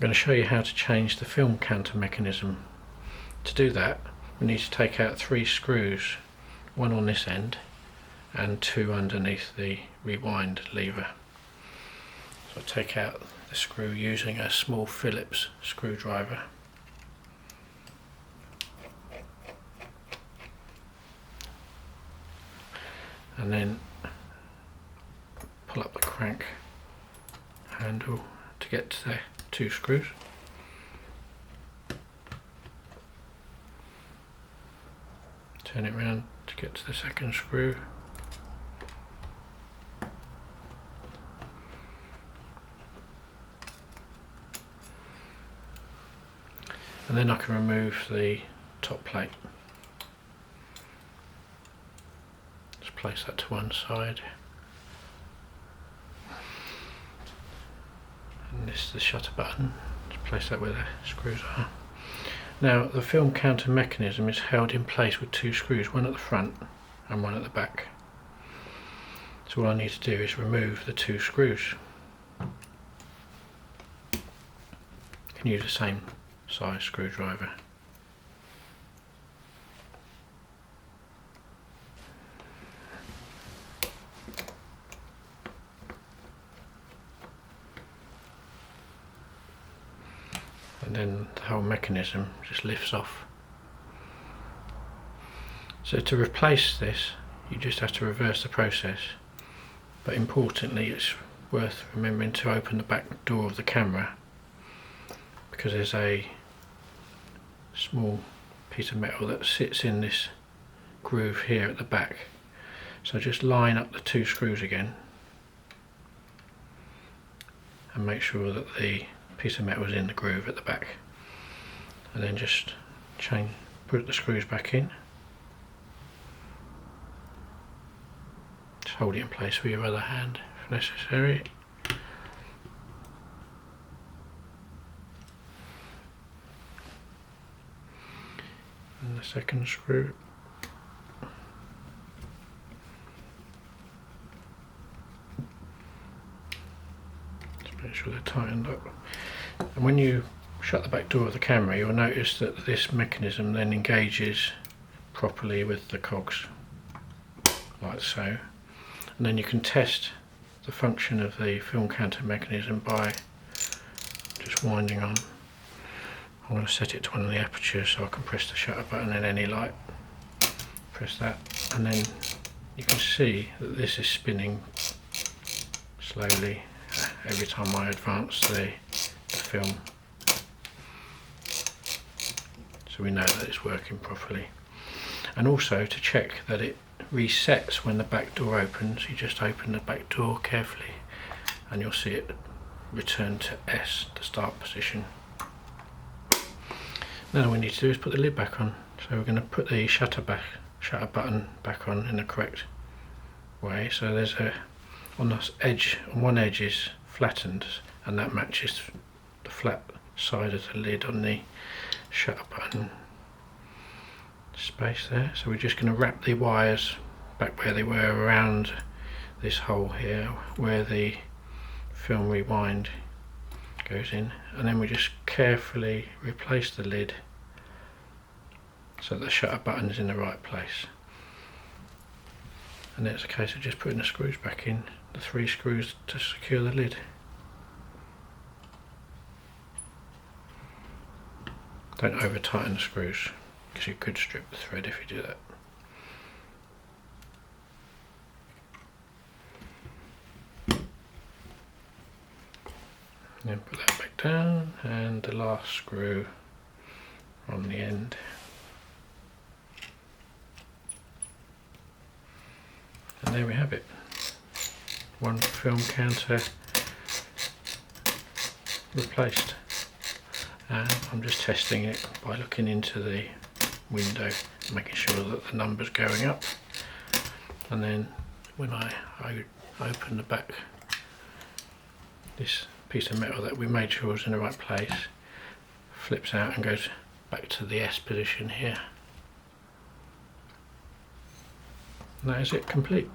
I'm going to show you how to change the film counter mechanism. To do that, we need to take out 3 screws, one on this end and 2 underneath the rewind lever. So I take out the screw using a small Phillips screwdriver. And then pull up the crank handle to get to the 2 screws. Turn it around to get to the 2nd screw. And then I can remove the top plate. Just place that to one side. And this is the shutter button. Just place that where the screws are. Now the film counter mechanism is held in place with 2 screws, one at the front and one at the back. So all I need to do is remove the 2 screws. You can use the same size screwdriver. And then the whole mechanism just lifts off. So to replace this, you just have to reverse the process, but importantly it's worth remembering to open the back door of the camera, because there's a small piece of metal that sits in this groove here at the back. So just line up the 2 screws again and make sure that the piece of metal is in the groove at the back, and then just put the screws back in. Just hold it in place with your other hand if necessary. And the 2nd screw. Just make sure they're tightened up. And when you shut the back door of the camera, you'll notice that this mechanism then engages properly with the cogs, like so. And then you can test the function of the film counter mechanism by just winding on. I'm going to set it to one of the apertures so I can press the shutter button in any light. Press that, and then you can see that this is spinning slowly every time I advance the film. So we know that it's working properly. And also to check that it resets when the back door opens, you just open the back door carefully and you'll see it return to S, the start position. Now all we need to do is put the lid back on. So we're going to put the shutter button back on in the correct way. So there's on one edge is flattened, and that matches the flat side of the lid on the shutter button space there. So we're just going to wrap the wires back where they were around this hole here where the film rewind goes in, and then we just carefully replace the lid so that the shutter button is in the right place. And then it's a case of just putting the screws back in, the 3 screws to secure the lid. Don't over tighten the screws because you could strip the thread if you do that. Then put that back down, and the last screw on the end. And there we have it. One film counter replaced. And I'm just testing it by looking into the window, making sure that the number's going up. And then when I open the back, this piece of metal that we made sure was in the right place flips out and goes back to the S position here. And that is it complete.